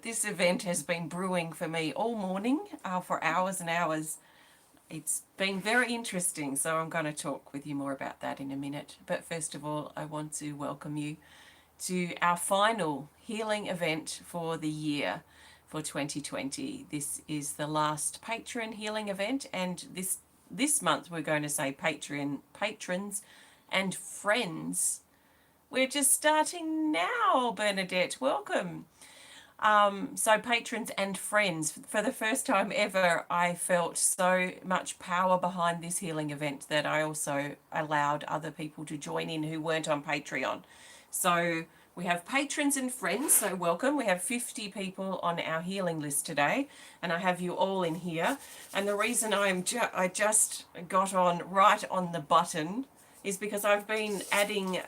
This event has been brewing for me all morning, for hours and hours. It's been very interesting, so I'm going to talk with you more about that in a minute. But first of all, I want to welcome you to our final healing event for the year for 2020. This is the last Patreon healing event, and this month we're going to say Patreon patrons and friends. We're just starting now, Bernadette. Welcome. So patrons and friends, for the first time ever, I felt so much power behind this healing event that I also allowed other people to join in who weren't on Patreon. So we have patrons and friends, so welcome. We have 50 people on our healing list today, and I have you all in here. And the reason I just got on right on the button is because I've been adding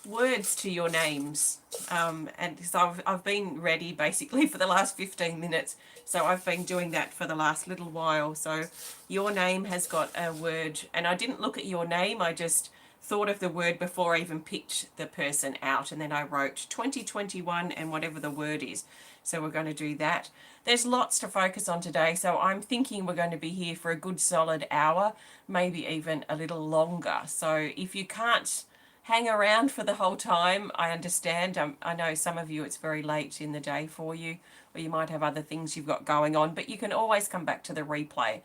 words to your names, and so I've been ready basically for the last 15 minutes, so I've been doing that for the last little while. So your name has got a word, and I didn't look at your name, I just thought of the word before I even picked the person out, and then I wrote 2021 and whatever the word is. So we're going to do that. There's lots to focus on today, so I'm thinking we're going to be here for a good solid hour, maybe even a little longer. So if you can't hang around for the whole time, I understand. I know some of you it's very late in the day for you, or you might have other things you've got going on, but you can always come back to the replay,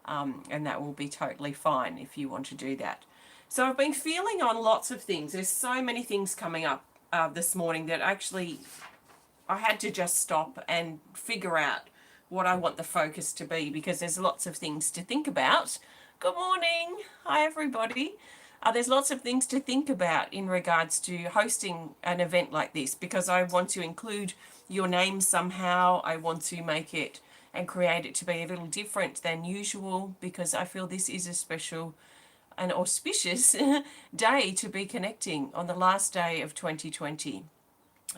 and that will be totally fine if you want to do that. So I've been feeling on lots of things. There's so many things coming up this morning that actually I had to just stop and figure out what I want the focus to be, because there's lots of things to think about. Good morning. Hi, everybody. There's lots of things to think about in regards to hosting an event like this, because I want to include your name somehow. I want to make it and create it to be a little different than usual, because I feel this is a special and auspicious day to be connecting on the last day of 2020.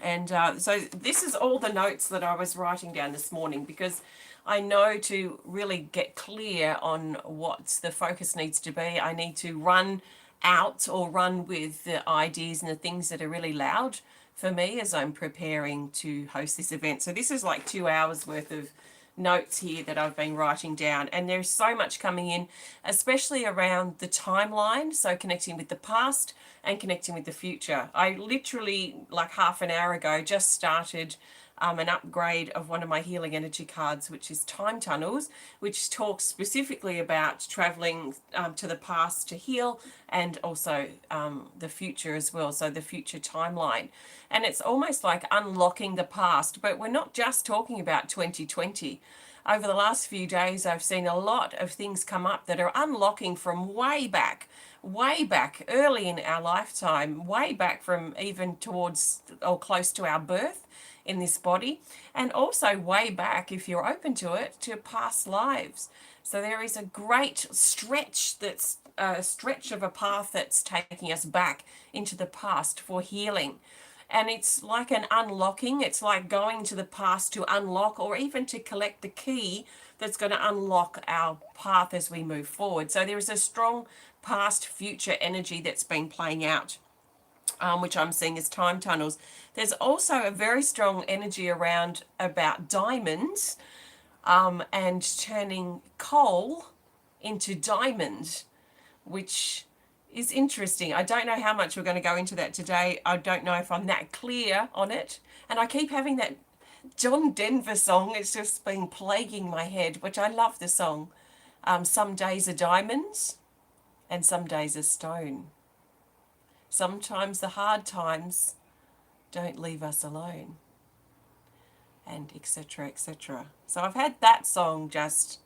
And so this is all the notes that I was writing down this morning, because I know to really get clear on what the focus needs to be, I need to run out or run with the ideas and the things that are really loud for me as I'm preparing to host this event. So this is like 2 hours worth of notes here that I've been writing down, and there's so much coming in, especially around the timeline, so connecting with the past and connecting with the future. I literally, like half an hour ago, just started an upgrade of one of my healing energy cards, which is Time Tunnels, which talks specifically about traveling to the past to heal, and also the future as well, so the future timeline. And it's almost like unlocking the past, but we're not just talking about 2020. Over the last few days, I've seen a lot of things come up that are unlocking from way back early in our lifetime, way back from even towards or close to our birth in this body, and also way back, if you're open to it, to past lives. So there is a great stretch that's a stretch of a path that's taking us back into the past for healing. And it's like an unlocking. It's like going to the past to unlock, or even to collect the key that's going to unlock our path as we move forward. So there is a strong past future energy that's been playing out, which I'm seeing as time tunnels. There's also a very strong energy around about diamonds, and turning coal into diamond, which is interesting. I don't know how much we're going to go into that today. I don't know if I'm that clear on it. And I keep having that John Denver song. It's just been plaguing my head, which I love the song. Some days are diamonds and some days are stone. Sometimes the hard times don't leave us alone, and etc., etc. So I've had that song just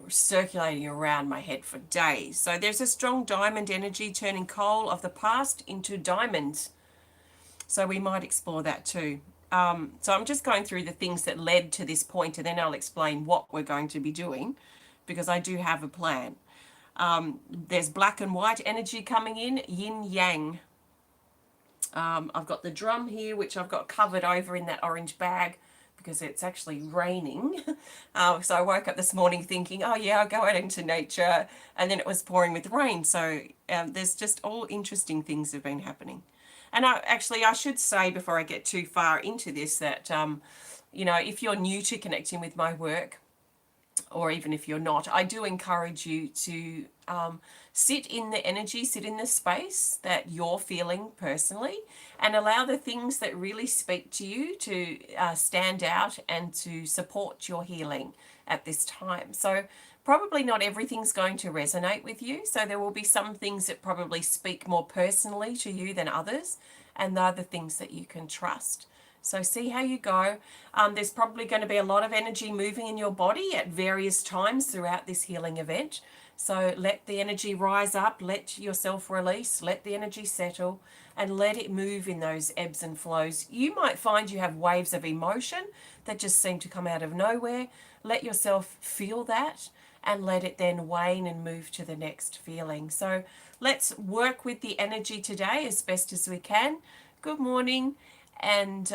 circulating around my head for days. So there's a strong diamond energy, turning coal of the past into diamonds. So we might explore that too. So I'm just going through the things that led to this point, and then I'll explain what we're going to be doing, because I do have a plan. There's black and white energy coming in, yin yang. I've got the drum here, which I've got covered over in that orange bag because it's actually raining. So I woke up this morning thinking, oh yeah, I'll go out into nature, and then it was pouring with rain. So there's just all interesting things have been happening. And I should say before I get too far into this that, you know, if you're new to connecting with my work, or even if you're not, I do encourage you to sit in the energy, sit in the space that you're feeling personally, and allow the things that really speak to you to stand out and to support your healing at this time. So probably not everything's going to resonate with you. So there will be some things that probably speak more personally to you than others, and they're the things that you can trust. So see how you go. There's probably going to be a lot of energy moving in your body at various times throughout this healing event. So let the energy rise up, let yourself release, let the energy settle, and let it move in those ebbs and flows. You might find you have waves of emotion that just seem to come out of nowhere. Let yourself feel that and let it then wane and move to the next feeling. So let's work with the energy today as best as we can. Good morning. And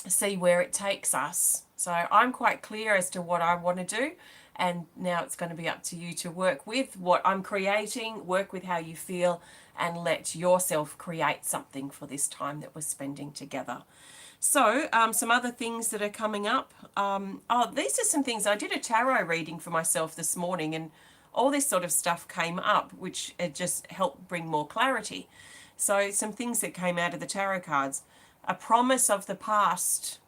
see where it takes us. So I'm quite clear as to what I want to do, and now it's going to be up to you to work with what I'm creating, work with how you feel, and let yourself create something for this time that we're spending together. So some other things that are coming up. These are some things. I did a tarot reading for myself this morning, and all this sort of stuff came up, which it just helped bring more clarity. So some things that came out of the tarot cards. A promise of the past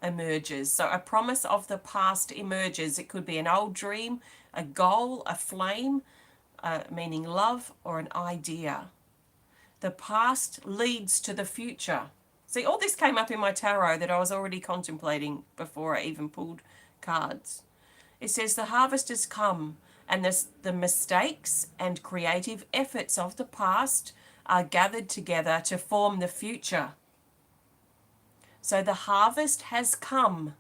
emerges. So a promise of the past emerges. It could be an old dream, a goal, a flame, meaning love, or an idea. The past leads to the future. See, all this came up in my tarot that I was already contemplating before I even pulled cards. It says the harvest has come, and the mistakes and creative efforts of the past are gathered together to form the future. So the harvest has come,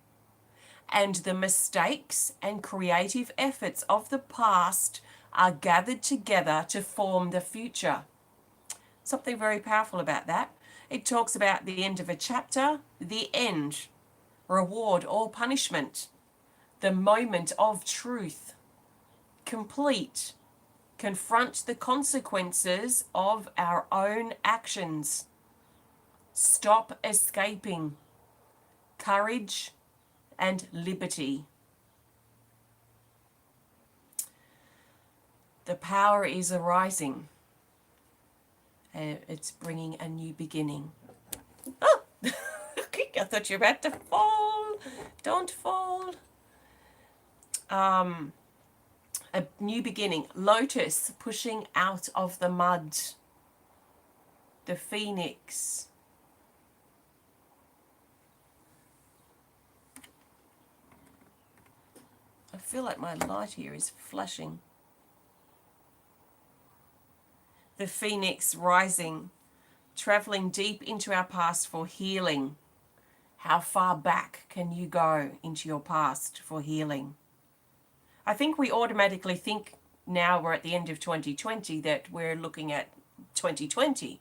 and the mistakes and creative efforts of the past are gathered together to form the future. Something very powerful about that. It talks about the end of a chapter, the end, reward or punishment, the moment of truth, complete, confront the consequences of our own actions. Stop escaping, courage and liberty. The power is arising. It's bringing a new beginning. Oh, I thought you were about to fall. Don't fall. A new beginning. Lotus pushing out of the mud. The phoenix. I feel like my light here is flashing. The phoenix rising, traveling deep into our past for healing. How far back can you go into your past for healing? I think we automatically think now we're at the end of 2020 that we're looking at 2020.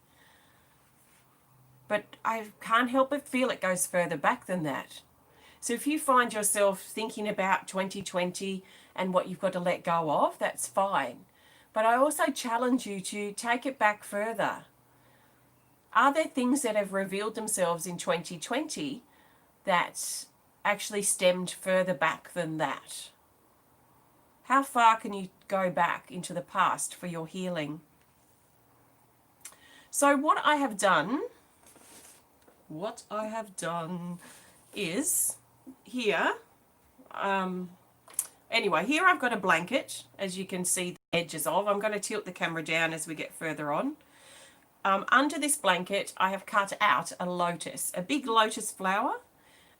But I can't help but feel it goes further back than that. So if you find yourself thinking about 2020 and what you've got to let go of, that's fine. But I also challenge you to take it back further. Are there things that have revealed themselves in 2020 that actually stemmed further back than that? How far can you go back into the past for your healing? So what I have done is here, anyway, here I've got a blanket, as you can see the edges of. I'm going to tilt the camera down as we get further on. Under this blanket, I have cut out a lotus, a big lotus flower,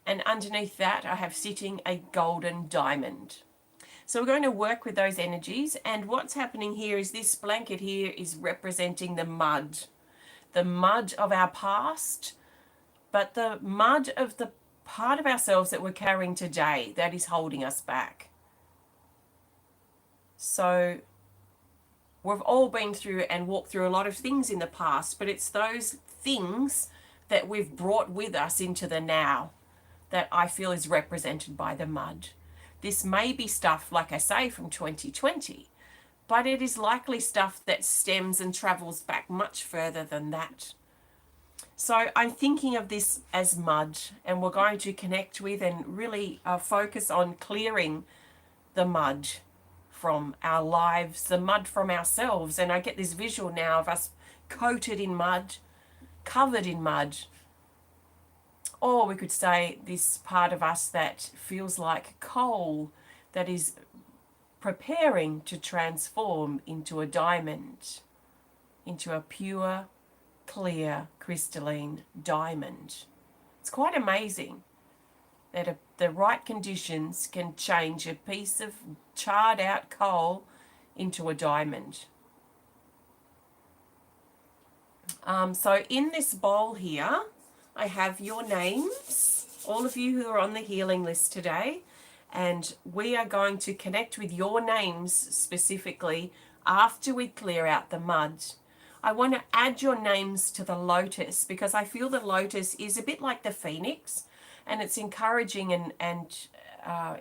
and underneath that I have sitting a golden diamond. So we're going to work with those energies, and what's happening here is this blanket here is representing the mud of our past, but the mud of the part of ourselves that we're carrying today that is holding us back. So we've all been through and walked through a lot of things in the past, but it's those things that we've brought with us into the now that I feel is represented by the mud. This may be stuff, like I say, from 2020, but it is likely stuff that stems and travels back much further than that. So I'm thinking of this as mud, and we're going to connect with and really focus on clearing the mud from our lives, the mud from ourselves. And I get this visual now of us coated in mud, covered in mud. Or we could say this part of us that feels like coal that is preparing to transform into a diamond, into a pure, clear, crystalline diamond. It's quite amazing that the right conditions can change a piece of charred out coal into a diamond. So in this bowl here, I have your names, all of you who are on the healing list today, and we are going to connect with your names specifically after we clear out the mud. I want to add your names to the lotus because I feel the lotus is a bit like the phoenix, and it's encouraging and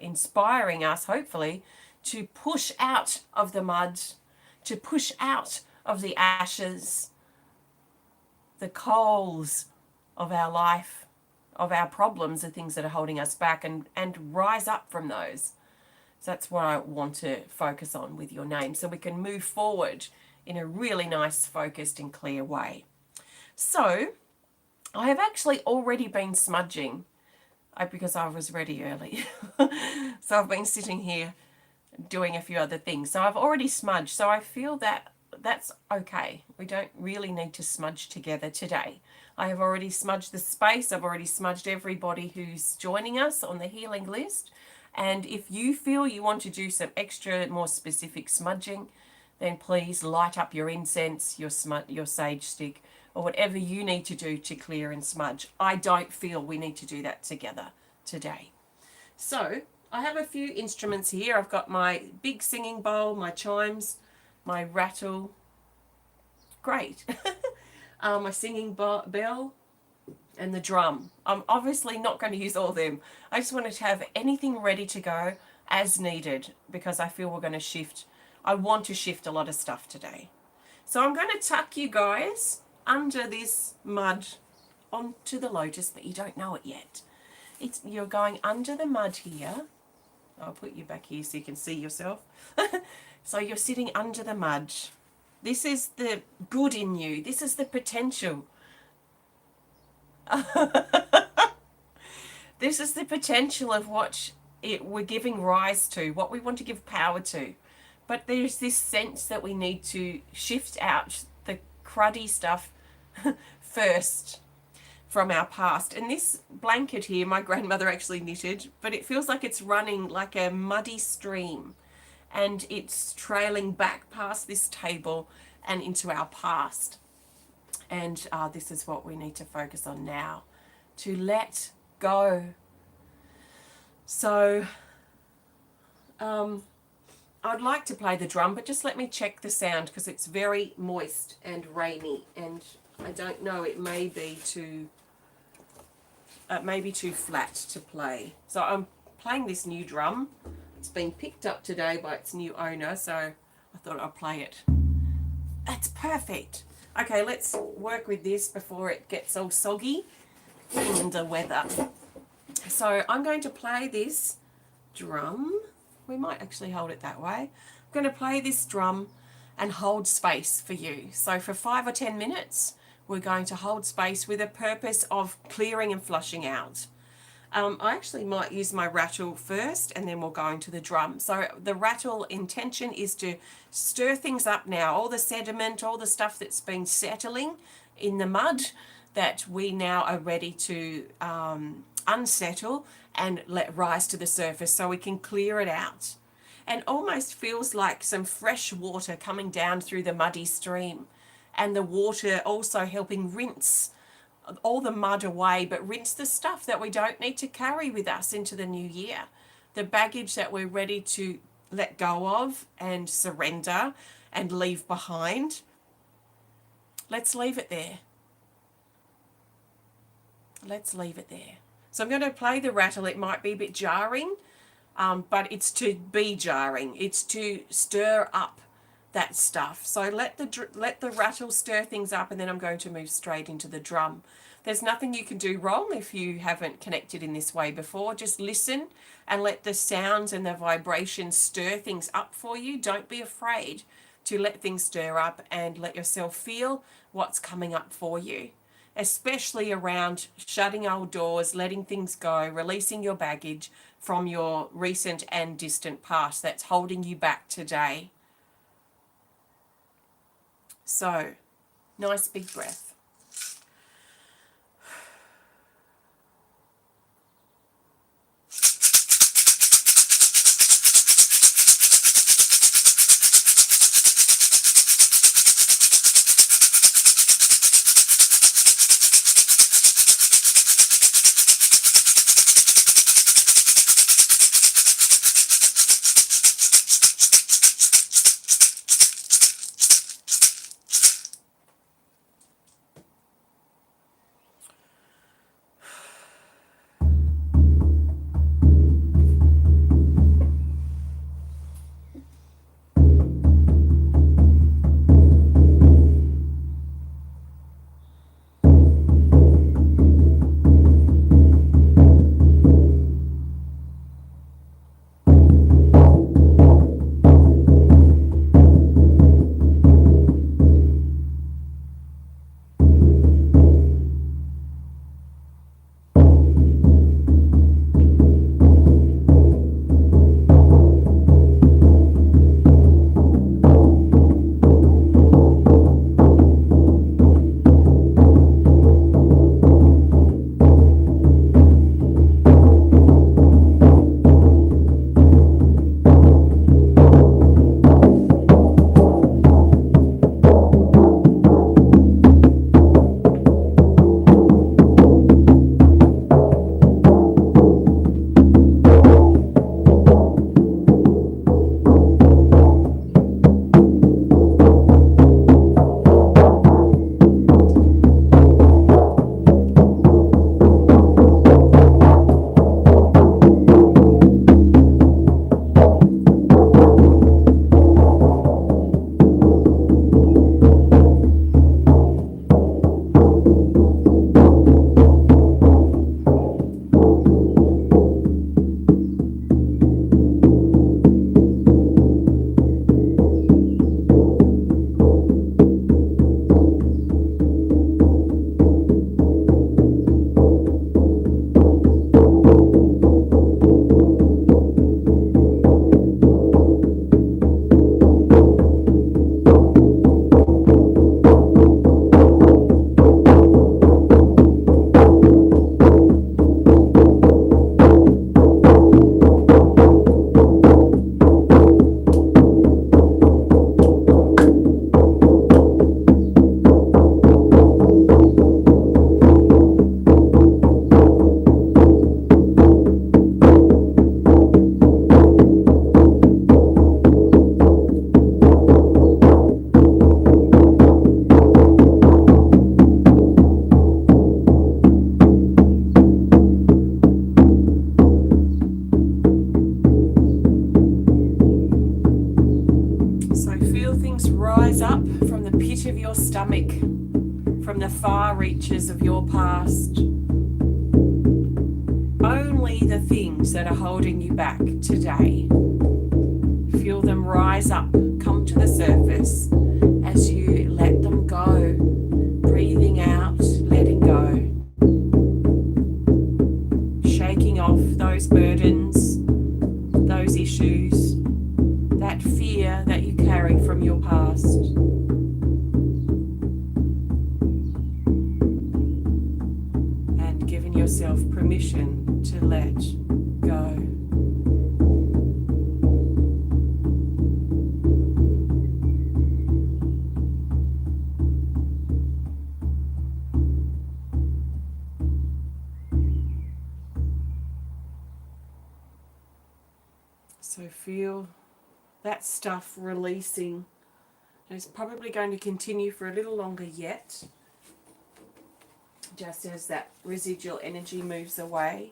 inspiring us, hopefully, to push out of the mud, to push out of the ashes, the coals of our life, of our problems, the things that are holding us back, and rise up from those. So that's what I want to focus on with your name, so we can move forward in a really nice, focused and clear way. So I have actually already been smudging because I was ready early. So I've been sitting here doing a few other things. So I've already smudged. So I feel that that's okay. We don't really need to smudge together today. I have already smudged the space. I've already smudged everybody who's joining us on the healing list. And if you feel you want to do some extra, more specific smudging, then please light up your incense, your sage stick, or whatever you need to do to clear and smudge. I don't feel we need to do that together today. So I have a few instruments here. I've got my big singing bowl, my chimes, my rattle. Great. My singing bell and the drum. I'm obviously not going to use all of them. I just wanted to have anything ready to go as needed because I feel we're going to shift. I want to shift a lot of stuff today. So I'm going to tuck you guys under this mud onto the lotus, but you don't know it yet. You're going under the mud here. I'll put you back here so you can see yourself. So you're sitting under the mud. This is the good in you. This is the potential. This is the potential of what we're giving rise to, what we want to give power to. But there's this sense that we need to shift out the cruddy stuff first from our past. And this blanket here, my grandmother actually knitted, but it feels like it's running like a muddy stream. And it's trailing back past this table and into our past. And this is what we need to focus on now, to let go. So I'd like to play the drum, but just let me check the sound because it's very moist and rainy, and I don't know, it may be too flat to play. So I'm playing this new drum. It's been picked up today by its new owner, so I thought I'd play it. That's perfect. Okay, let's work with this before it gets all soggy in the weather. So I'm going to play this drum. We might actually hold it that way. I'm going to play this drum and hold space for you. So for 5 or 10 minutes, we're going to hold space with a purpose of clearing and flushing out. I actually might use my rattle first and then we'll go into the drum. So the rattle intention is to stir things up now, all the sediment, all the stuff that's been settling in the mud that we now are ready to unsettle and let rise to the surface so we can clear it out. And almost feels like some fresh water coming down through the muddy stream, and the water also helping rinse all the mud away, but rinse the stuff that we don't need to carry with us into the new year. The baggage that we're ready to let go of and surrender and leave behind. Let's leave it there. Let's leave it there. So I'm going to play the rattle. It might be a bit jarring, but it's to be jarring. It's to stir up that stuff. So let the rattle stir things up, and then I'm going to move straight into the drum. There's nothing you can do wrong if you haven't connected in this way before. Just listen and let the sounds and the vibrations stir things up for you. Don't be afraid to let things stir up and let yourself feel what's coming up for you, especially around shutting old doors, letting things go, releasing your baggage from your recent and distant past that's holding you back today. So, nice big breath. From the far reaches of your past. Only the things that are holding you back today. Feel them rise up, come to the surface as you let them go. Breathing out, letting go. Shaking off those burdens, those issues, that fear that you carry from your past. Yourself permission to let go. So feel that stuff releasing. And it's probably going to continue for a little longer yet, just as that residual energy moves away.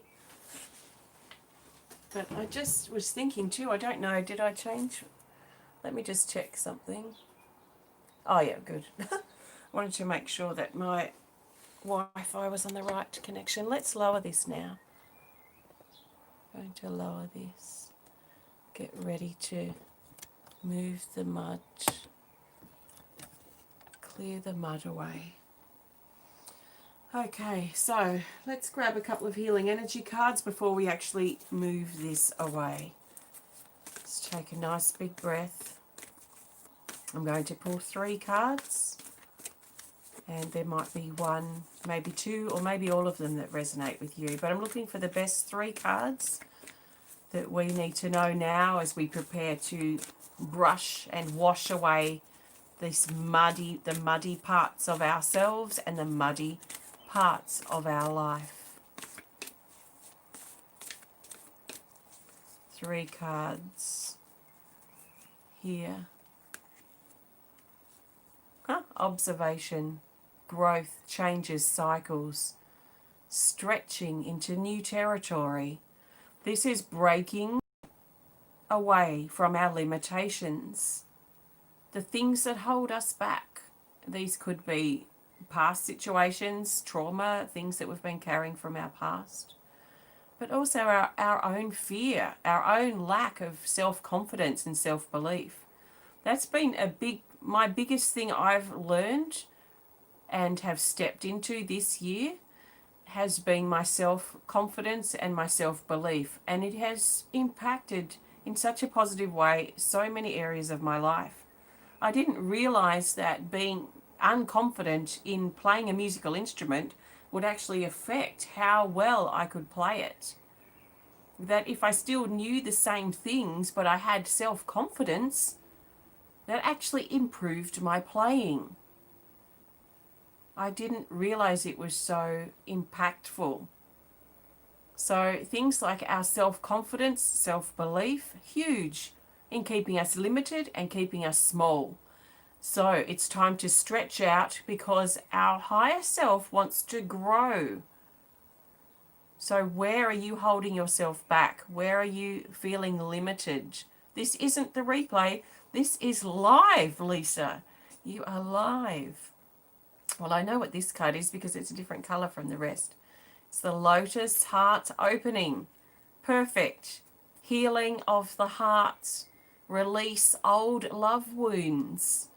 But I just was thinking too, I don't know, did I change Let me just check something. Oh yeah, good. Wanted to make sure that my Wi-Fi was on the right connection. Let's lower this now. Going to lower this. Get ready to move the mud. Clear the mud away. Okay, so let's grab a couple of healing energy cards before we actually move this away. Let's take a nice big breath. I'm going to pull 3 cards, and there might be one, maybe 2, or maybe all of them that resonate with you. But I'm looking for the best 3 cards that we need to know now as we prepare to brush and wash away the muddy parts of ourselves and the muddy parts of our life. 3 cards here. Observation, growth, changes, cycles, stretching into new territory. This is breaking away from our limitations, the things that hold us back. These could be past situations, trauma, things that we've been carrying from our past, but also our own fear, our own lack of self-confidence and self-belief. That's been my biggest thing I've learned and have stepped into this year has been my self-confidence and my self-belief, and it has impacted in such a positive way so many areas of my life. I didn't realize that being unconfident in playing a musical instrument would actually affect how well I could play it. That if I still knew the same things but I had self-confidence, that actually improved my playing. I didn't realize it was so impactful. So things like our self-confidence, self-belief, huge in keeping us limited and keeping us small. So it's time to stretch out because our higher self wants to grow. So where are you holding yourself back? Where are you feeling limited? This isn't the replay. This is live, Lisa. You are live. Well, I know what this card is because it's a different color from the rest. It's the Lotus Heart Opening. Perfect. Healing of the heart. Release old love wounds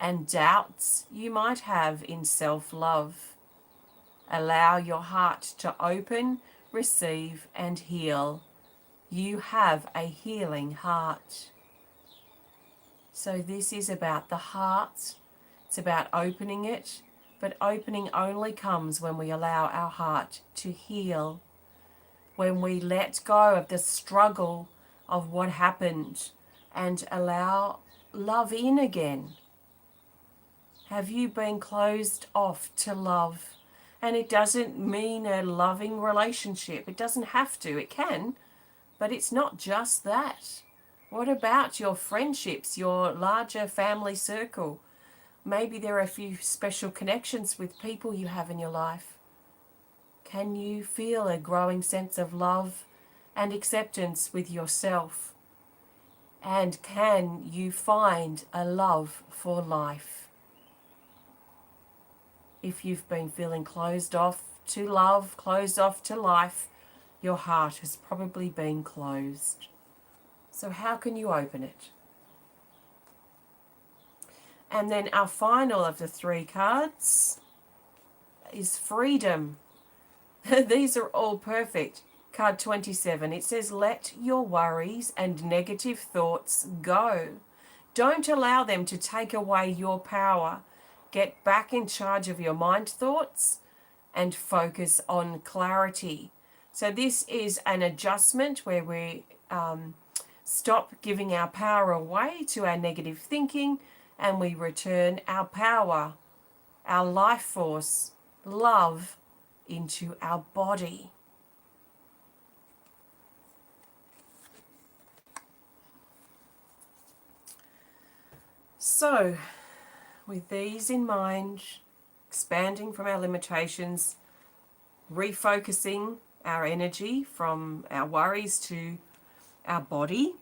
and doubts you might have in self-love. Allow your heart to open, receive, and heal. You have a healing heart. So this is about the heart. It's about opening it, but opening only comes when we allow our heart to heal. When we let go of the struggle of what happened and allow love in again. Have you been closed off to love? And it doesn't mean a loving relationship. It doesn't have to. It can, but it's not just that. What about your friendships, your larger family circle? Maybe there are a few special connections with people you have in your life. Can you feel a growing sense of love and acceptance with yourself? And can you find a love for life? If you've been feeling closed off to love, closed off to life, your heart has probably been closed. So how can you open it? And then our final of the 3 cards is freedom. These are all perfect. Card 27, it says, let your worries and negative thoughts go. Don't allow them to take away your power. Get back in charge of your mind thoughts and focus on clarity. So this is an adjustment where we stop giving our power away to our negative thinking and we return our power, our life force, love into our body. So, with these in mind, expanding from our limitations, refocusing our energy from our worries to our body,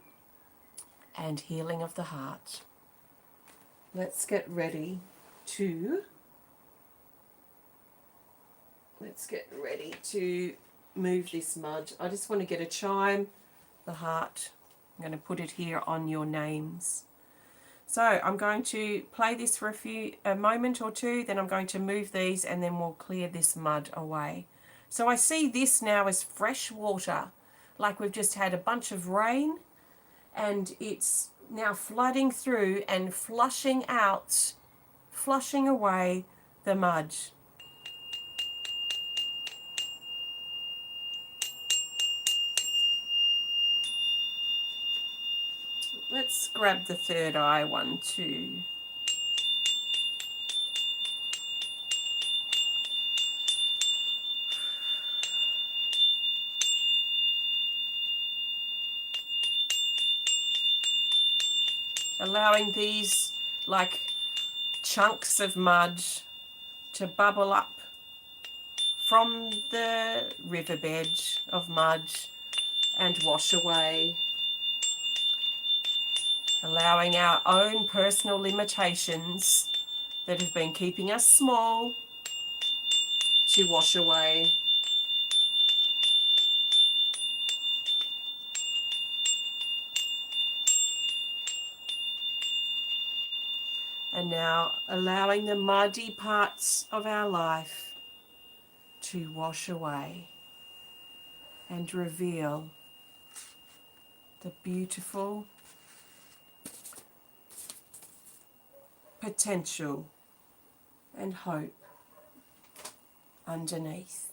and healing of the heart. Let's get ready to move this mud. I just want to get a chime, the heart. I'm going to put it here on your names. So I'm going to play this for a moment or two, then I'm going to move these and then we'll clear this mud away. So I see this now as fresh water, like we've just had a bunch of rain and it's now flooding through and flushing away the mud. Let's grab the third eye, 1, 2. Allowing these like chunks of mud to bubble up from the riverbed of mud and wash away. Allowing our own personal limitations that have been keeping us small to wash away. And now allowing the muddy parts of our life to wash away and reveal the beautiful potential and hope underneath.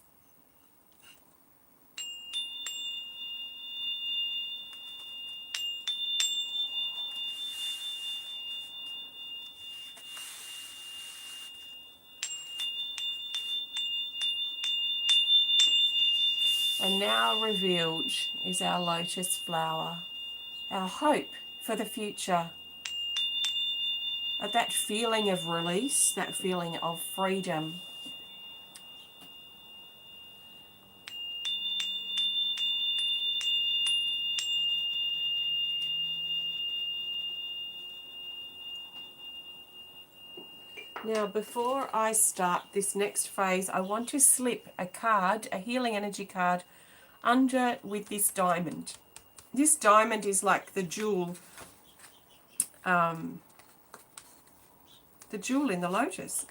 And now revealed is our lotus flower, our hope for the future. That feeling of release, that feeling of freedom. Now, before I start this next phase, I want to slip a card, a healing energy card, under with this diamond. This diamond is like the jewel in the lotus.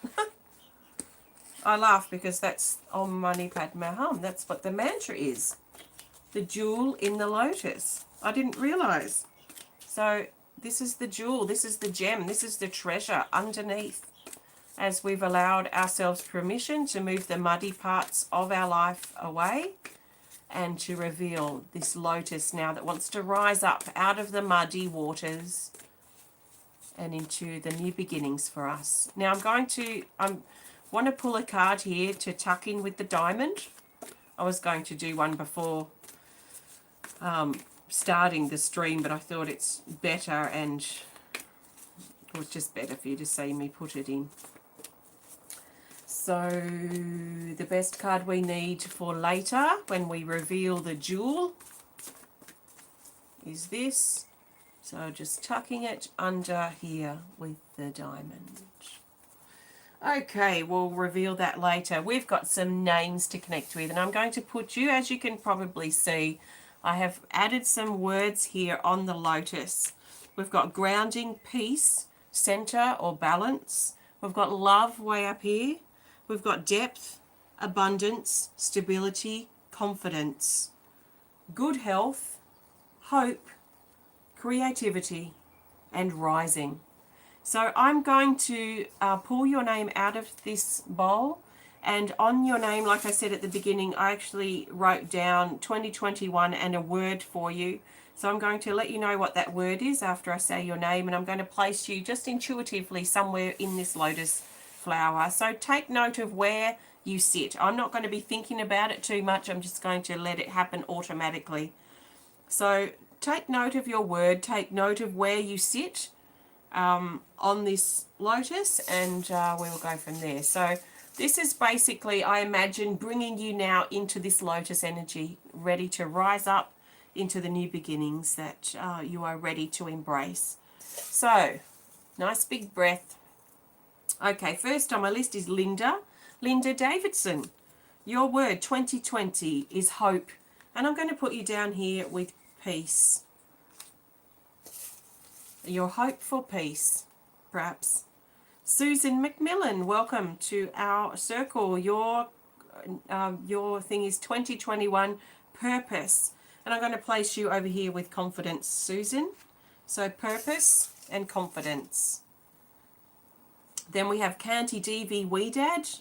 I laugh because that's Om Mani Padme Hum. That's what the mantra is. The jewel in the lotus. I didn't realize. So this is the jewel, this is the gem, this is the treasure underneath. As we've allowed ourselves permission to move the muddy parts of our life away and to reveal this lotus now that wants to rise up out of the muddy waters and into the new beginnings for us. Now I want to pull a card here to tuck in with the diamond. I was going to do one before starting the stream, but I thought it's better and it was just better for you to see me put it in. So the best card we need for later when we reveal the jewel is this. So just tucking it under here with the diamond. Okay, we'll reveal that later. We've got some names to connect with, and I'm going to put you, as you can probably see, I have added some words here on the lotus. We've got grounding, peace, center or balance. We've got love way up here. We've got depth, abundance, stability, confidence, good health, hope, creativity, and rising. So I'm going to pull your name out of this bowl, and on your name, like I said at the beginning, I actually wrote down 2021 and a word for you. So I'm going to let you know what that word is after I say your name, and I'm going to place you just intuitively somewhere in this lotus flower. So take note of where you sit. I'm not going to be thinking about it too much. I'm just going to let it happen automatically. So take note of your word. Take note of where you sit on this lotus, and we will go from there. So this is basically, I imagine, bringing you now into this lotus energy, ready to rise up into the new beginnings that you are ready to embrace. So, nice big breath. Okay, first on my list is Linda Davidson. Your word 2020 is hope. And I'm going to put you down here with peace. Your hope for peace, perhaps. Susan McMillan, welcome to our circle. Your thing is 2021 purpose. And I'm going to place you over here with confidence, Susan. So purpose and confidence. Then we have Kanti, Devi, Wedad.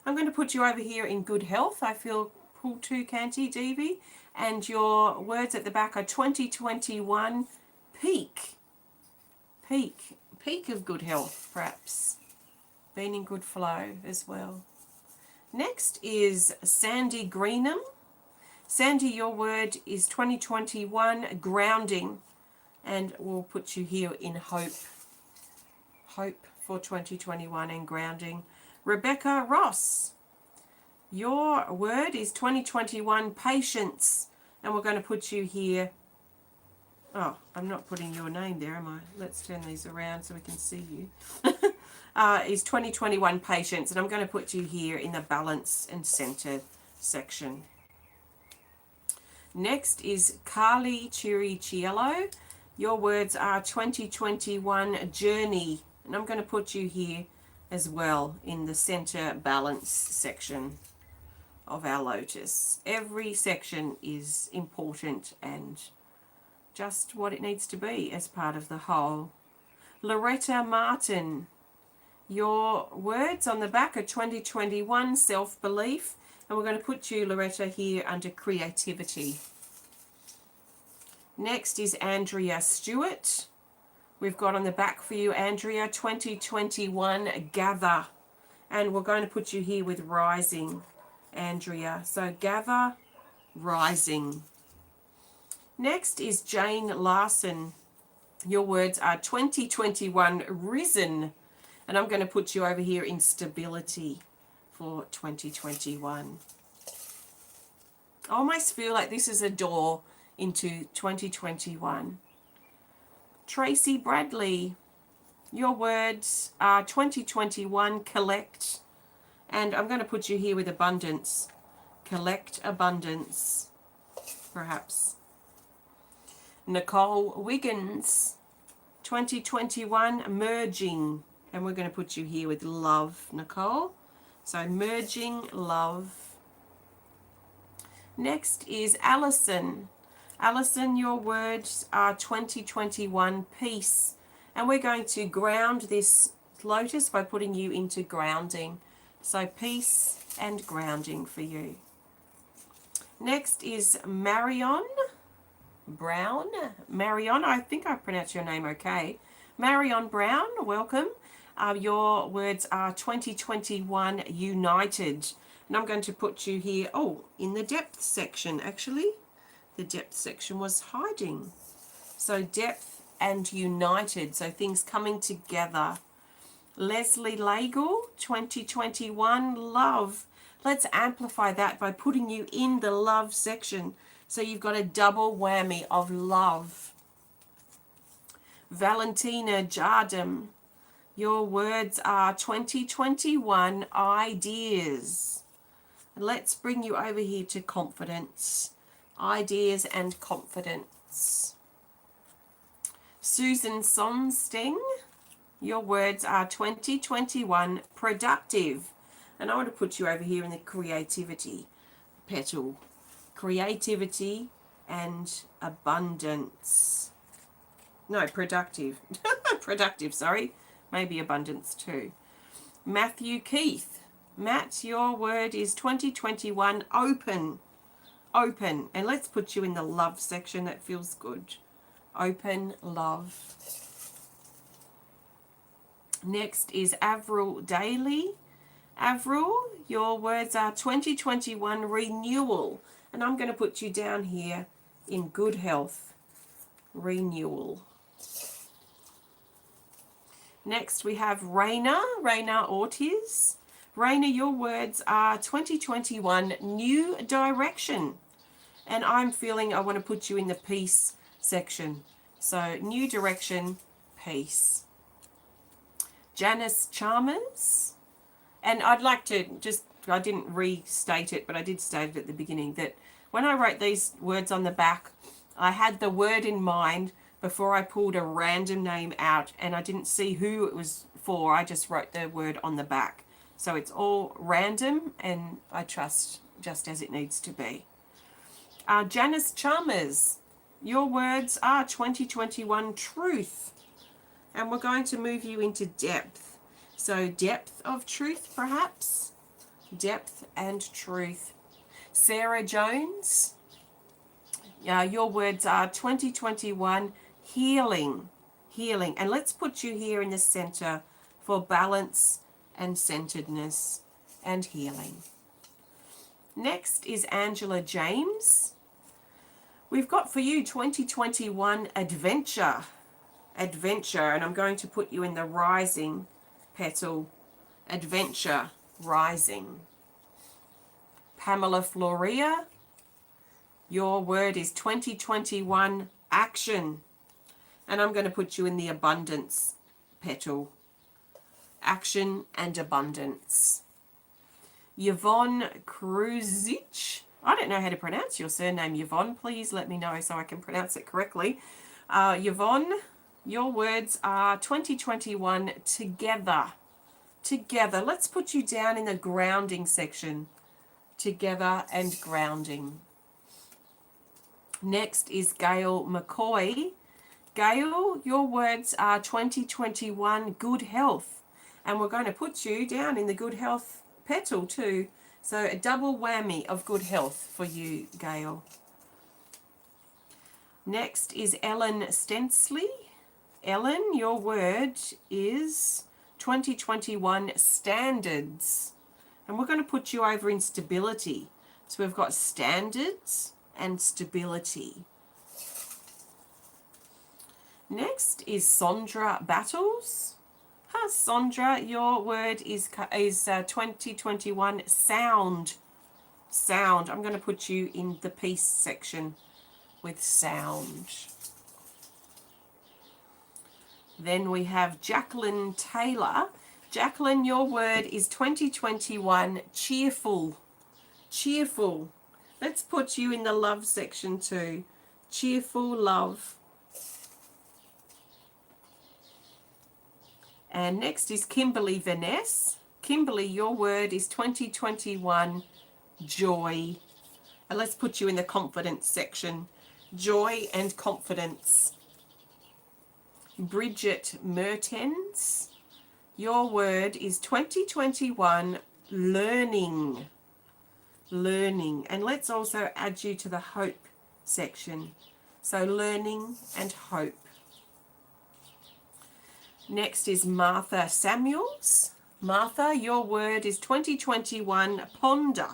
I'm going to put you over here in good health. I feel pulled to Kanti, Devi. And your words at the back are 2021 peak. Peak of good health, perhaps. Being in good flow as well. Next is Sandi Greenham. Sandi, your word is 2021 grounding. And we'll put you here in hope. Hope for 2021 and grounding. Rebecca Ross, your word is 2021 patience. And we're going to put you here. Oh, I'm not putting your name there, am I? Let's turn these around so we can see you. Is 2021 patience. And I'm going to put you here in the balance and center section. Next is Carlee Chirichiello. Your words are 2021 journey. And I'm going to put you here as well in the center balance section of our lotus. Every section is important and just what it needs to be as part of the whole. Loretta Martin, your words on the back are 2021 self-belief. And we're going to put you, Loretta, here under creativity. Next is Andrea Stewart. We've got on the back for you, Andrea, 2021 gather. And we're going to put you here with rising, Andrea. So gather, rising. Next is Jane Larson. Your words are 2021 risen. And I'm going to put you over here in stability for 2021. I almost feel like this is a door into 2021. Tracy Bradley, your words are 2021 collect. And I'm going to put you here with abundance. Collect abundance, perhaps. Nicole Wiggins, 2021 merging. And we're going to put you here with love, Nicole. So merging love. Next is Alison. Alison, your words are 2021 peace. And we're going to ground this lotus by putting you into grounding. So peace and grounding for you. Next is Marion Brown. Marion, I think I pronounced your name okay. Marion Brown, welcome. Your words are 2021 united. And I'm going to put you here, in the depth section, actually. The depth section was hiding. So depth and united, so things coming together. Leslie Lagle, 2021 love. Let's amplify that by putting you in the love section. So you've got a double whammy of love. Valentina Jardam, your words are 2021 ideas. Let's bring you over here to confidence. Ideas and confidence. Susan Sonsteng, your words are 2021 productive. And I want to put you over here in the creativity petal. Creativity and abundance. No, productive. Productive, sorry. Maybe abundance too. Matthew Keith. Matt, your word is 2021 open. Open. And let's put you in the love section. That feels good. Open love. Next is Avril Daly. Avril, your words are 2021 renewal. And I'm going to put you down here in good health. Renewal. Next we have Rayna Ortiz. Rayna, your words are 2021 new direction. And I'm feeling I want to put you in the peace section. So new direction, peace. Janice Chalmers. And I'd like to just, I didn't restate it, but I did state it at the beginning, that when I wrote these words on the back, I had the word in mind before I pulled a random name out, and I didn't see who it was for. I just wrote the word on the back. So it's all random, and I trust just as it needs to be. Janice Chalmers, your words are 2021 truth. And we're going to move you into depth. So depth of truth, perhaps. Depth and truth. Sarah Jones, your words are 2021 healing. Healing. And let's put you here in the center for balance and centeredness and healing. Next is Angela James. We've got for you 2021 adventure. Adventure, and I'm going to put you in the rising petal. Adventure, rising. Pamela Florea, your word is 2021 action. And I'm going to put you in the abundance petal. Action and abundance. Yvonne Kruzic, I don't know how to pronounce your surname, Yvonne. Please let me know so I can pronounce it correctly. Yvonne, your words are 2021 together. Together. Let's put you down in the grounding section. Together and grounding. Next is Gayle McCoy. Gayle, your words are 2021 good health. And we're going to put you down in the good health petal too. So a double whammy of good health for you, Gayle. Next is Ellen Stenslie. Ellen, your word is 2021 standards. And we're going to put you over in stability. So we've got standards and stability. Next is Sondra Battles. Sondra, your word is 2021 sound. Sound. I'm going to put you in the peace section with sound. Then we have Jacqueline Taylor. Jacqueline, your word is 2021 cheerful. Cheerful. Let's put you in the love section too. Cheerful love. And next is Kimberly Vaness. Kimberly, your word is 2021 joy. And let's put you in the confidence section. Joy and confidence. Bridget Mehrtens, your word is 2021 learning. Learning. And let's also add you to the hope section. So learning and hope. Next is Martha Samuels. Martha, your word is 2021 ponder.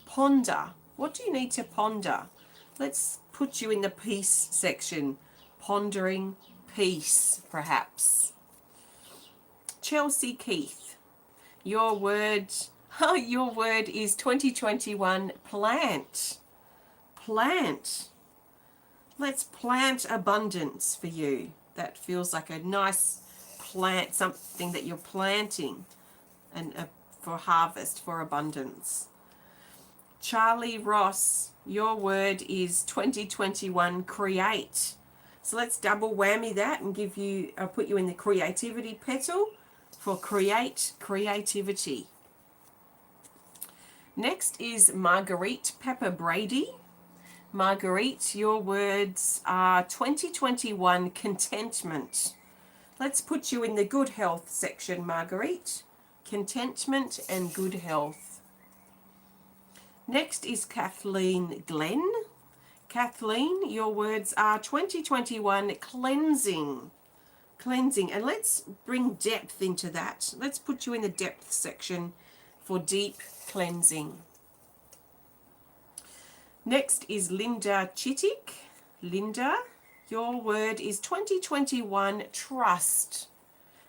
Ponder. What do you need to ponder? Let's put you in the peace section. Pondering peace, perhaps. Chelsea Keith, your word is 2021 plant. Plant. Let's plant abundance for you. That feels like a nice plant, something that you're planting and for harvest, for abundance. Charley Ross, your word is 2021 create. So let's double whammy that and give you, I'll put you in the creativity petal for create, creativity. Next is Marguerite Pepper Brady. Marguerite, your words are 2021 contentment. Let's put you in the good health section, Marguerite. Contentment and good health. Next is Kathleen Glen. Kathleen, your words are 2021 cleansing. Cleansing. And let's bring depth into that. Let's put you in the depth section for deep cleansing. Next is Linda Chittick. Linda, your word is 2021 trust.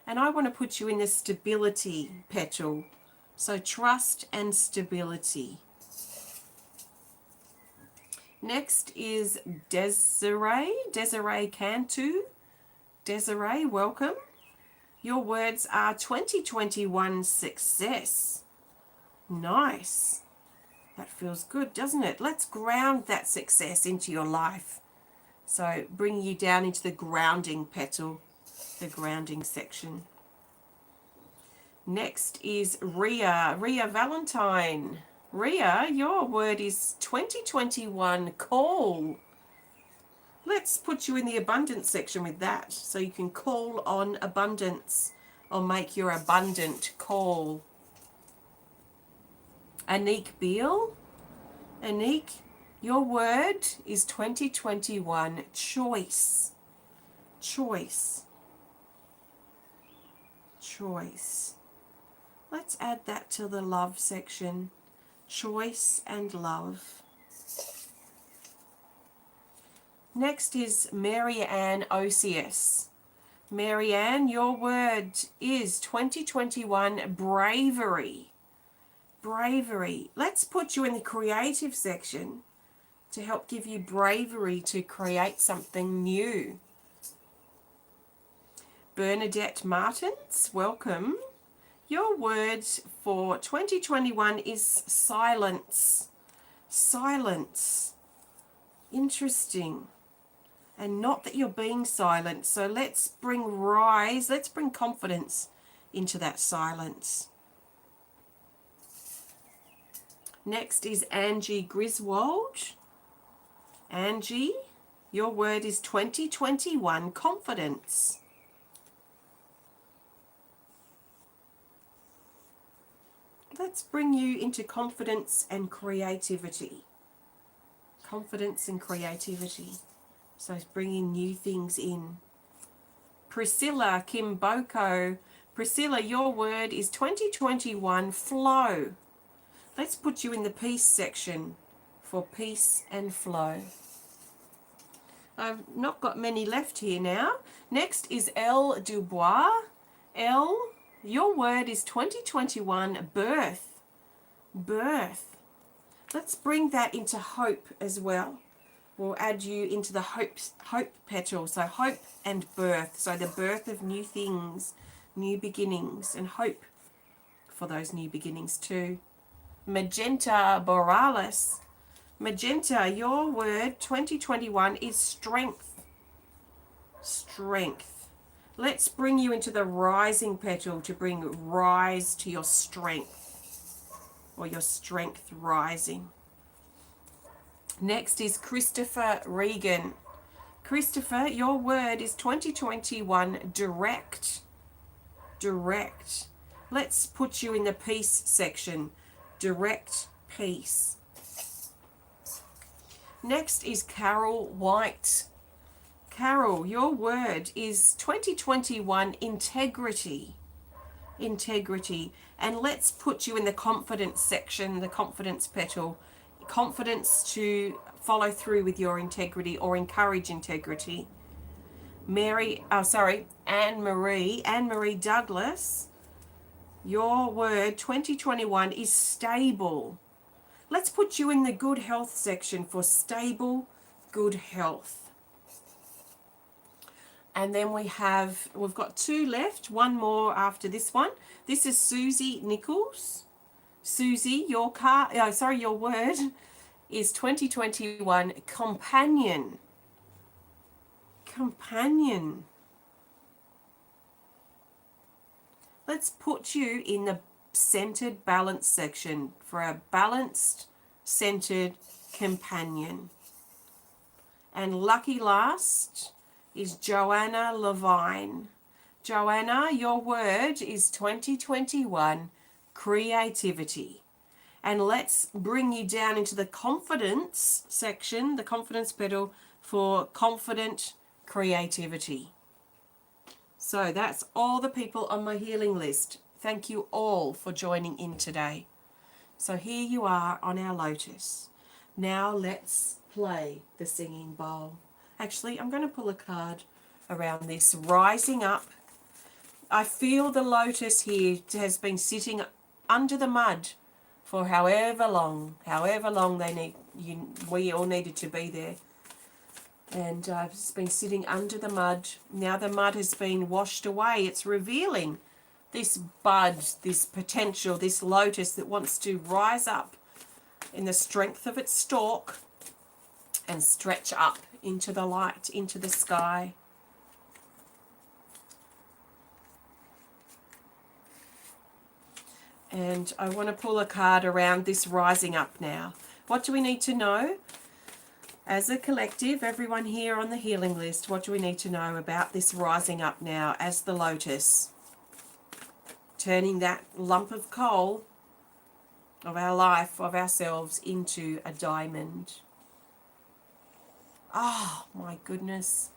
And I want to put you in the stability petal. So trust and stability. Next is Desiree Cantu. Desiree, welcome. Your words are 2021 success. Nice. That feels good, doesn't it? Let's ground that success into your life. So bring you down into the grounding petal, the grounding section. Next is Ria Valentine. Ria, your word is 2021 call. Let's put you in the abundance section with that, so you can call on abundance or make your abundant call. Annick Beal. Annick, your word is 2021 choice. Choice. Choice. Let's add that to the love section. Choice and love. Next is Ann Osias. Ann, your word is 2021 bravery. Bravery. Let's put you in the creative section to help give you bravery to create something new. Bernadette Martins, welcome. Your word for 2021 is silence. Silence. Interesting. And not that you're being silent. So let's bring confidence into that silence. Next is Angie Griswold. Angie, your word is 2021 confidence. Let's bring you into confidence and creativity. Confidence and creativity. So it's bringing new things in. Priscilla Kimboko. Priscilla, your word is 2021 flow. Let's put you in the peace section for peace and flow. I've not got many left here now. Next is Elle Du Bois. Elle, your word is 2021 birth. Birth. Let's bring that into hope as well. We'll add you into the hope petal. So hope and birth. So the birth of new things, new beginnings, and hope for those new beginnings too. Magenta Borealis. Magenta, your word 2021 is strength. Strength. Let's bring you into the rising petal to bring rise to your strength, or your strength rising. Next is Christopher Regan. Christopher, your word is 2021 direct. Direct. Let's put you in the peace section. Direct peace. Next is Carol White. Carol, your word is 2021 integrity. Integrity. And let's put you in the confidence section, the confidence petal. Confidence to follow through with your integrity or encourage integrity. Anne Marie Douglas, your word 2021 is stable. Let's put you in the good health section for stable, good health. And then we've got two left, one more after this one. This is Suzie Nicholls. Suzie, your word is 2021 companion. Companion. Let's put you in the centered balance section for a balanced, centered companion. And lucky last is Joanna Levine. Joanna, your word is 2021 creativity. And let's bring you down into the confidence section, the confidence petal for confident creativity. So that's all the people on my healing list. Thank you all for joining in today. So here you are on our lotus. Now let's play the singing bowl. Actually, I'm going to pull a card around this. Rising up. I feel the lotus here has been sitting under the mud for however long we all needed to be there. And it's been sitting under the mud. Now the mud has been washed away. It's revealing this bud, this potential, this lotus that wants to rise up in the strength of its stalk and stretch up into the light, into the sky. And I want to pull a card around this rising up now. What do we need to know? As a collective, everyone here on the healing list, what do we need to know about this rising up now as the lotus? Turning that lump of coal of our life, of ourselves, into a diamond. Oh, my goodness.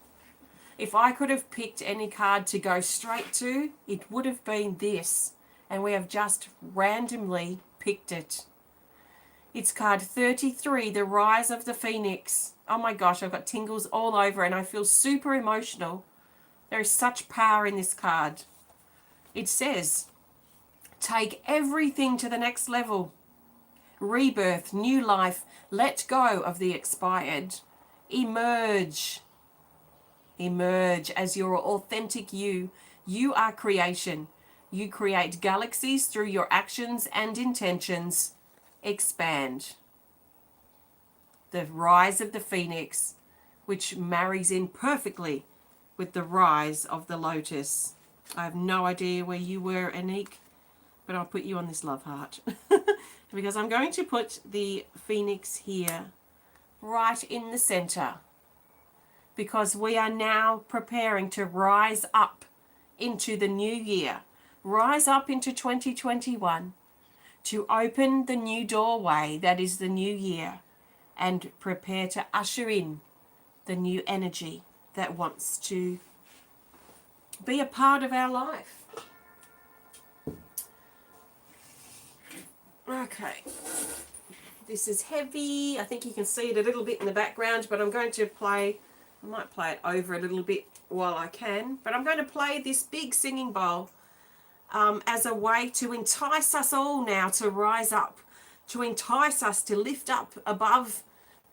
If I could have picked any card to go straight to, it would have been this. And we have just randomly picked it. It's card 33, the Rise of the Phoenix. Oh my gosh, I've got tingles all over and I feel super emotional. There is such power in this card. It says, take everything to the next level. Rebirth, new life, let go of the expired. Emerge. Emerge as your authentic you. You are creation. You create galaxies through your actions and intentions. Expand. The rise of the phoenix, which marries in perfectly with the rise of the lotus. I have no idea where you were, Annick, but I'll put you on this love heart. Because I'm going to put the phoenix here, right in the center. Because we are now preparing to rise up into the new year. Rise up into 2021. To open the new doorway that is the new year and prepare to usher in the new energy that wants to be a part of our life. Okay, this is heavy. I think you can see it a little bit in the background, but I'm going to I might play it over a little bit while I can, but I'm going to play this big singing bowl as a way to entice us all now to rise up, to entice us to lift up above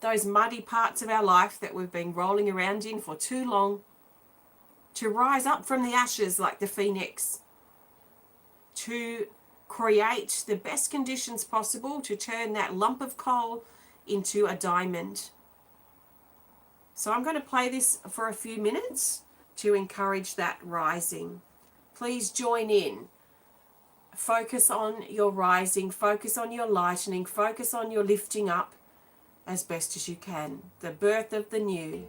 those muddy parts of our life that we've been rolling around in for too long, to rise up from the ashes like the phoenix, to create the best conditions possible to turn that lump of coal into a diamond. So I'm going to play this for a few minutes to encourage that rising. Please join in. Focus on your rising, focus on your lightening, focus on your lifting up as best as you can. The birth of the new.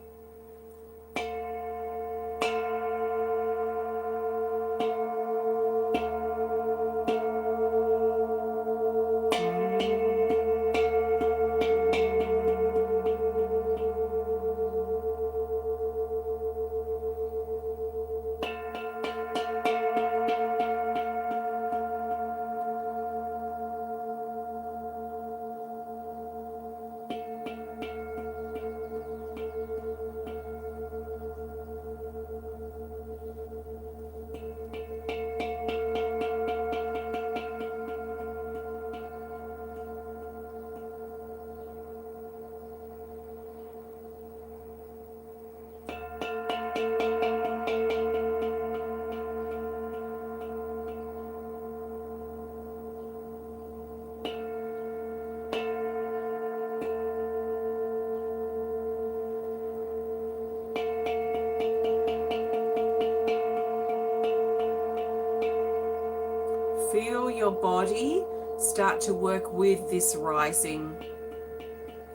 Feel your body start to work with this rising.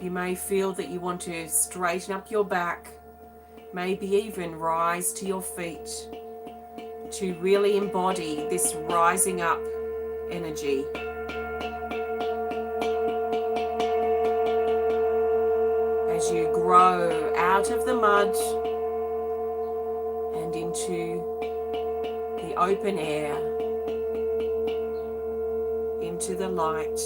You may feel that you want to straighten up your back, maybe even rise to your feet to really embody this rising up energy. As you grow out of the mud and into the open air, into the light.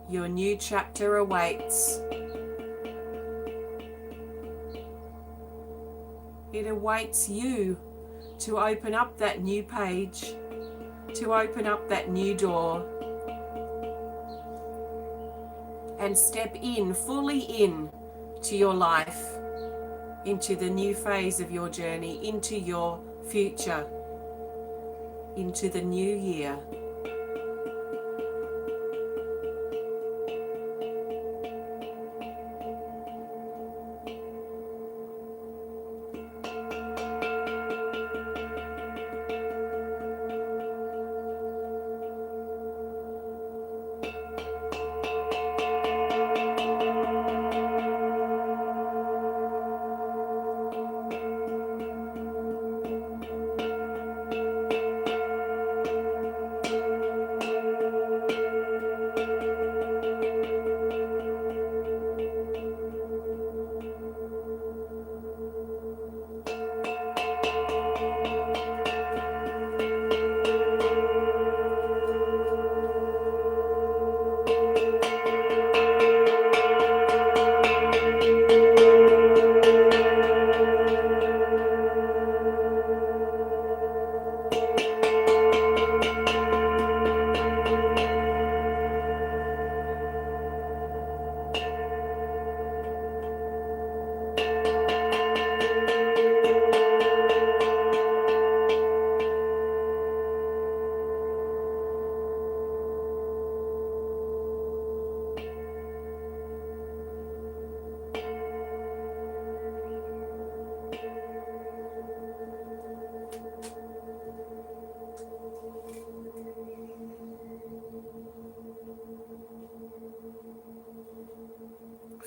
Your new chapter awaits. awaits you to open up that new page, to open up that new door and step in, fully in to your life, into the new phase of your journey, into your future, into the new year.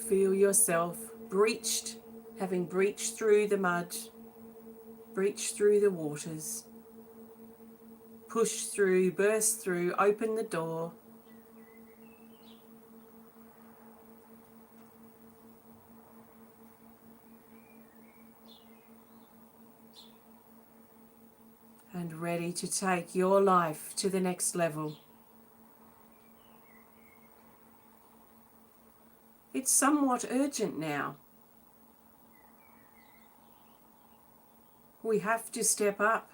Feel yourself breached, having breached through the mud, breached through the waters, push through, burst through, open the door. And ready to take your life to the next level. It's somewhat urgent now. We have to step up.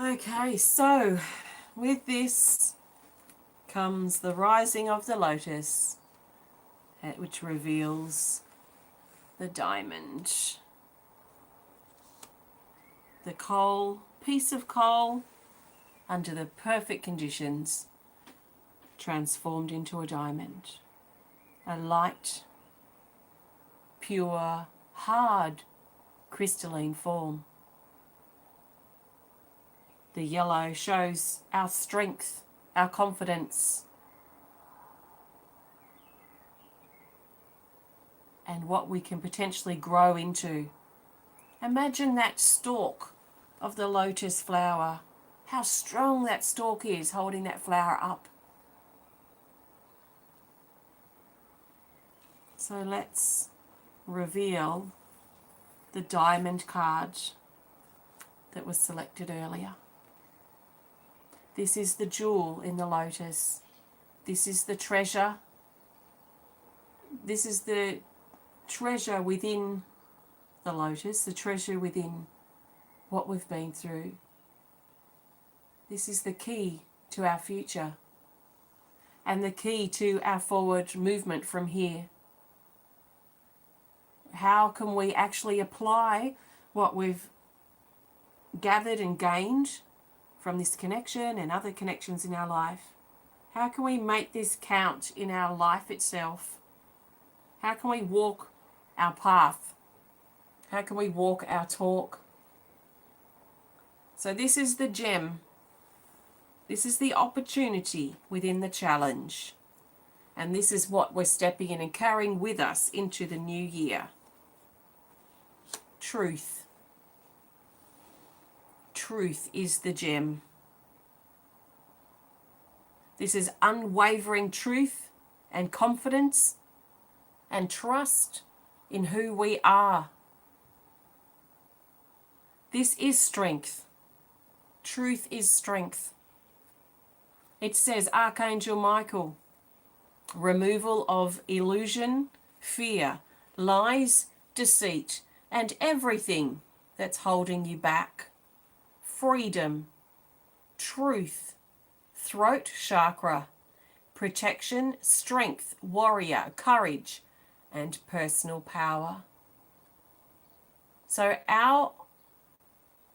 Okay, so with this comes the rising of the lotus, which reveals the diamond. The coal, piece of coal, under the perfect conditions, transformed into a diamond. A light, pure, hard, crystalline form. The yellow shows our strength, our confidence, and what we can potentially grow into. Imagine that stalk of the lotus flower, how strong that stalk is holding that flower up. So let's reveal the diamond card that was selected earlier. This is the jewel in the lotus. This is the treasure. This is the treasure within the lotus, the treasure within what we've been through. This is the key to our future and the key to our forward movement from here. How can we actually apply what we've gathered and gained from this connection and other connections in our life? How can we make this count in our life itself? How can we walk our path? How can we walk our talk? So this is the gem. This is the opportunity within the challenge. And this is what we're stepping in and carrying with us into the new year. Truth. Truth is the gem. This is unwavering truth and confidence and trust in who we are This is strength. Truth is strength. It says, Archangel Michael, removal of illusion, fear, lies, deceit, and everything that's holding you back. Freedom, truth, throat chakra, protection, strength, warrior, courage, and personal power. So our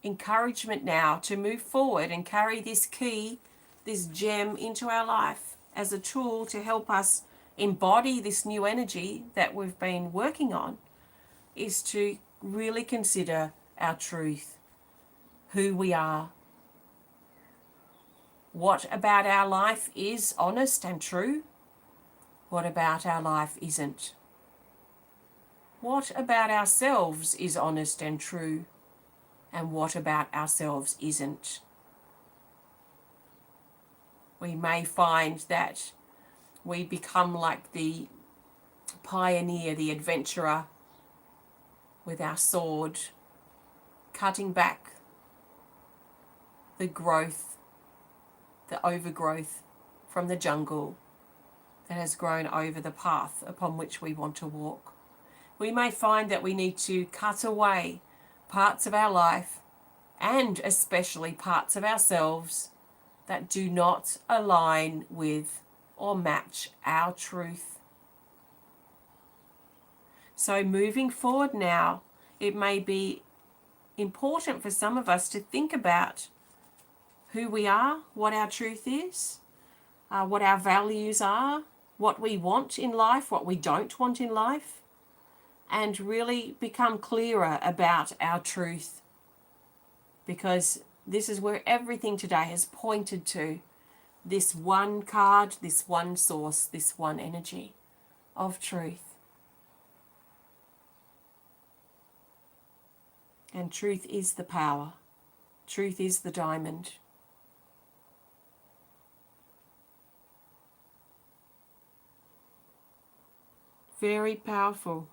encouragement now to move forward and carry this key, this gem into our life as a tool to help us embody this new energy that we've been working on, is to really consider our truth, who we are. What about our life is honest and true? What about our life isn't? What about ourselves is honest and true? And what about ourselves isn't? We may find that we become like the pioneer, the adventurer, with our sword, cutting back the growth, the overgrowth from the jungle that has grown over the path upon which we want to walk. We may find that we need to cut away parts of our life, and especially parts of ourselves, that do not align with or match our truth. So moving forward now, it may be important for some of us to think about who we are, what our truth is, what our values are, what we want in life, what we don't want in life, and really become clearer about our truth. Because this is where everything today has pointed to, this one card, this one source, this one energy of truth. And truth is the power. Truth is the diamond. Very powerful.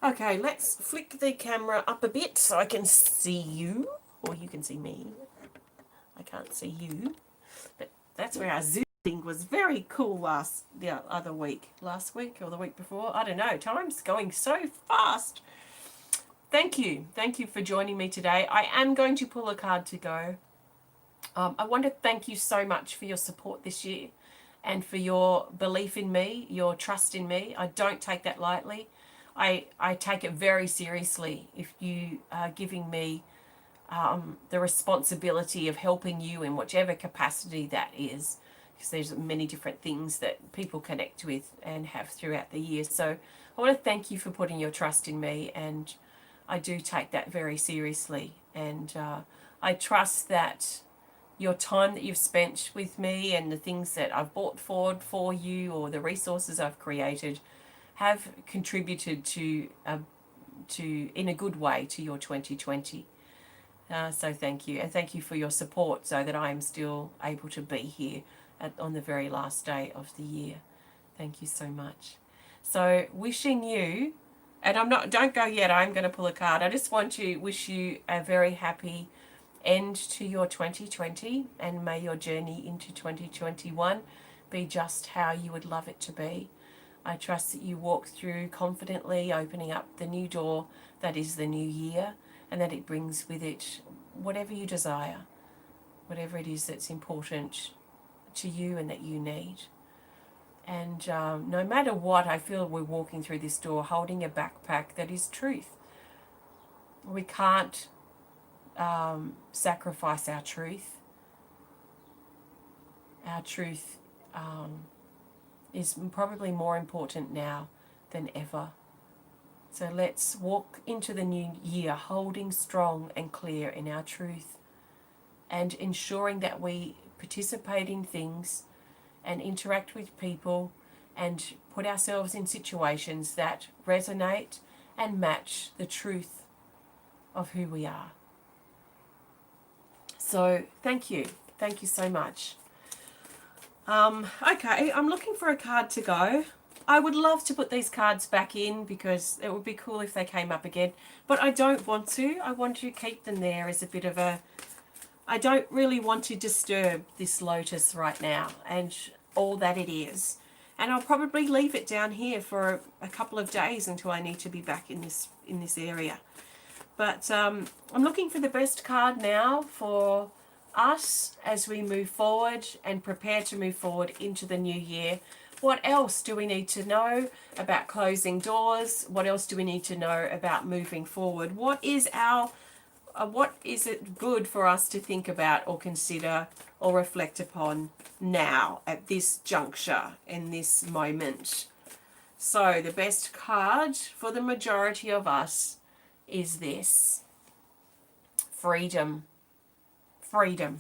Okay, let's flick the camera up a bit so I can see you, or you can see me. I can't see you, but that's where our Zoom thing was very cool last week or the week before. I don't know, time's going so fast. Thank you for joining me today. I am going to pull a card to go. I want to thank you so much for your support this year and for your belief in me, your trust in me. I don't take that lightly. I take it very seriously if you are giving me the responsibility of helping you in whichever capacity that is, because there's many different things that people connect with and have throughout the year. So I want to thank you for putting your trust in me, and I do take that very seriously. And I trust that your time that you've spent with me and the things that I've brought forward for you, or the resources I've created, have contributed to in a good way to your 2020. So thank you, and thank you for your support so that I am still able to be here on the very last day of the year. Thank you so much. So wishing you, and don't go yet, I'm going to pull a card. I just want to wish you a very happy end to your 2020, and may your journey into 2021 be just how you would love it to be. I trust that you walk through confidently, opening up the new door that is the new year, and that it brings with it whatever you desire, whatever it is that's important to you and that you need. And no matter what, I feel we're walking through this door holding a backpack that is truth. We can't sacrifice our truth. Our truth is probably more important now than ever. So let's walk into the new year holding strong and clear in our truth, and ensuring that we participate in things and interact with people and put ourselves in situations that resonate and match the truth of who we are. So thank you so much. Okay, I'm looking for a card to go. I would love to put these cards back in because it would be cool if they came up again, but I don't want to. I want to keep them there as a bit of a, I don't really want to disturb this lotus right now and all that it is. And I'll probably leave it down here for a couple of days until I need to be back in this area. But I'm looking for the best card now for us as we move forward and prepare to move forward into the new year. What else do we need to know about closing doors? What else do we need to know about moving forward? What is it good for us to think about or consider or reflect upon now at this juncture, in this moment? So the best card for the majority of us is this: freedom. Freedom.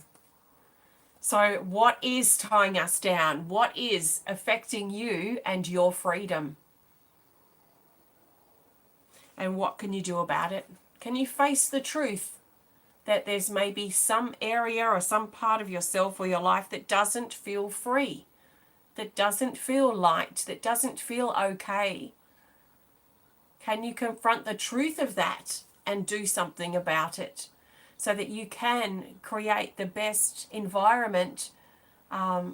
So what is tying us down? What is affecting you and your freedom? And what can you do about it? Can you face the truth that there's maybe some area or some part of yourself or your life that doesn't feel free, that doesn't feel light, that doesn't feel okay? Can you confront the truth of that and do something about it so that you can create the best environment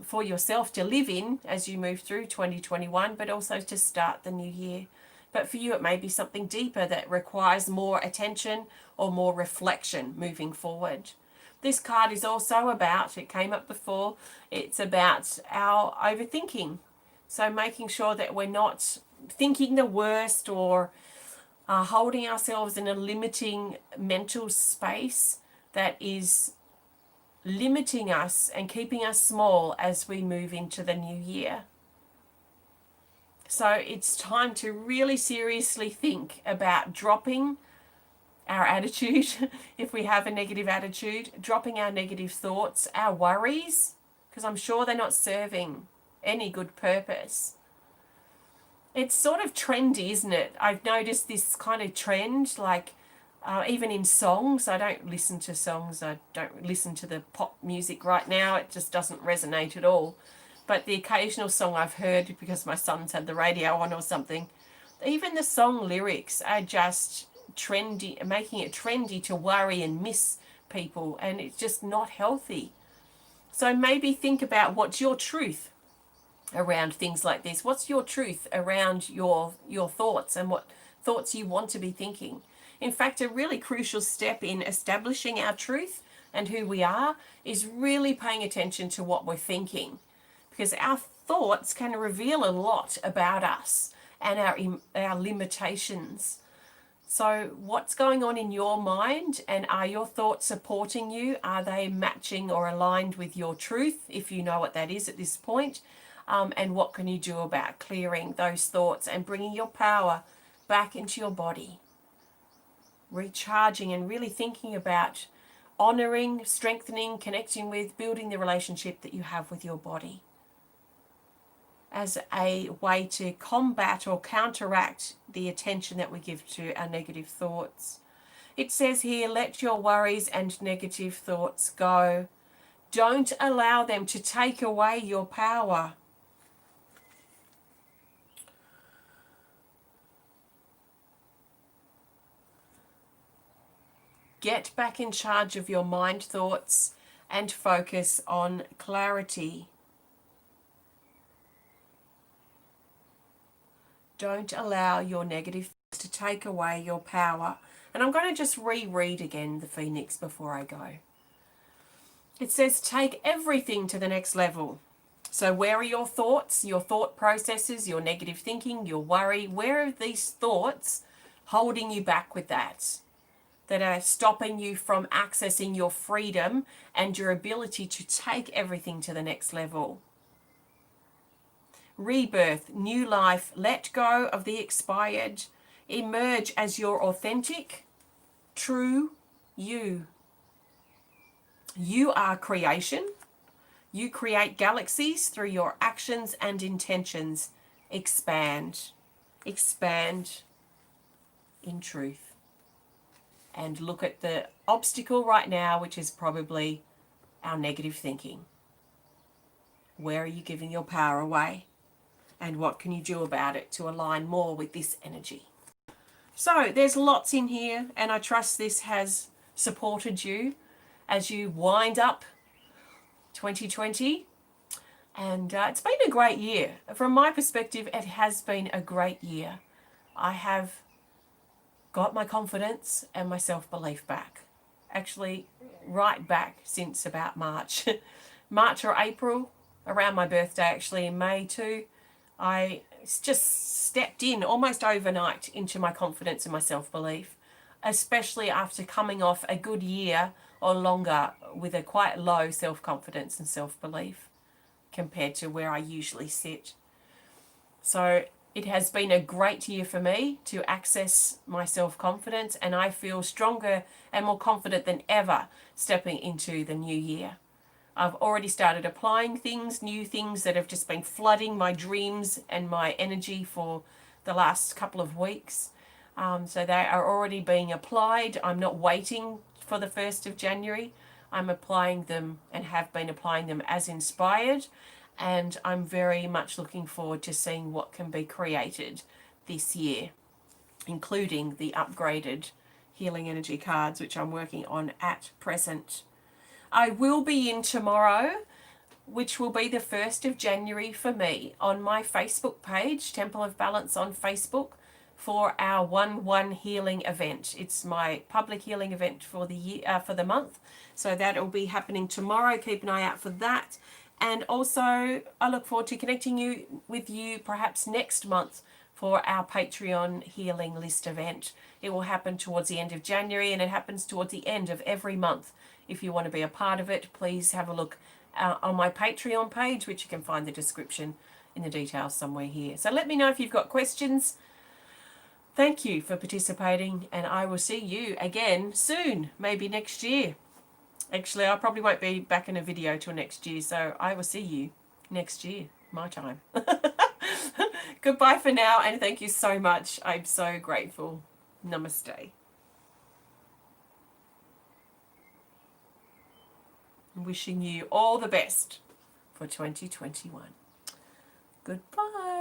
for yourself to live in as you move through 2021, but also to start the new year? But for you, it may be something deeper that requires more attention or more reflection moving forward. This card is also about, it came up before, it's about our overthinking. So making sure that we're not thinking the worst or holding ourselves in a limiting mental space that is limiting us and keeping us small as we move into the new year. So it's time to really seriously think about dropping our attitude, if we have a negative attitude, dropping our negative thoughts, our worries, because I'm sure they're not serving any good purpose. It's sort of trendy, isn't it? I've noticed this kind of trend, like even in songs. I don't listen to songs. I don't listen to the pop music right now. It just doesn't resonate at all. But the occasional song I've heard because my son's had the radio on or something, even the song lyrics are just trendy, making it trendy to worry and miss people, and it's just not healthy. So maybe think about what's your truth around things like this. What's your truth around your thoughts and what thoughts you want to be thinking? In fact, a really crucial step in establishing our truth and who we are is really paying attention to what we're thinking, because our thoughts can reveal a lot about us and our limitations. So what's going on in your mind, and are your thoughts supporting you? Are they matching or aligned with your truth, if you know what that is at this point? And what can you do about clearing those thoughts and bringing your power back into your body? Recharging and really thinking about honoring, strengthening, connecting with, building the relationship that you have with your body as a way to combat or counteract the attention that we give to our negative thoughts. It says here, let your worries and negative thoughts go. Don't allow them to take away your power. Get back in charge of your mind thoughts and focus on clarity. Don't allow your negative thoughts to take away your power. And I'm going to just reread again the Phoenix before I go. It says, take everything to the next level. So where are your thoughts, your thought processes, your negative thinking, your worry? Where are these thoughts holding you back with that are stopping you from accessing your freedom and your ability to take everything to the next level? Rebirth, new life, let go of the expired, emerge as your authentic, true you. You are creation. You create galaxies through your actions and intentions. Expand. Expand in truth. And look at the obstacle right now, which is probably our negative thinking. Where are you giving your power away? and what can you do about it to align more with this energy. So there's lots in here, and I trust this has supported you as you wind up 2020. And it's been a great year. From my perspective, it has been a great year. I have got my confidence and my self-belief back. Actually, right back since about March. March or April, around my birthday, actually in May too. I just stepped in almost overnight into my confidence and my self-belief, especially after coming off a good year or longer with a quite low self-confidence and self-belief compared to where I usually sit. So it has been a great year for me to access my self-confidence, and I feel stronger and more confident than ever stepping into the new year. I've already started applying things, new things that have just been flooding my dreams and my energy for the last couple of weeks. So they are already being applied. I'm not waiting for the 1st of January. I'm applying them and have been applying them as inspired. And I'm very much looking forward to seeing what can be created this year, including the upgraded healing energy cards, which I'm working on at present. I will be in tomorrow, which will be the 1st of January for me, on my Facebook page, Temple of Balance on Facebook, for our 1-1 healing event. It's my public healing event for the year, for the month. So that will be happening tomorrow. Keep an eye out for that. And also, I look forward to connecting with you perhaps next month for our Patreon healing list event. It will happen towards the end of January, and it happens towards the end of every month. If you want to be a part of it, please have a look on my Patreon page, which you can find the description in the details somewhere here. So let me know if you've got questions. Thank you for participating, and I will see you again soon, maybe next year. Actually, I probably won't be back in a video till next year, so I will see you next year, my time. Goodbye for now, and thank you so much. I'm so grateful. Namaste. Wishing you all the best for 2021. Goodbye.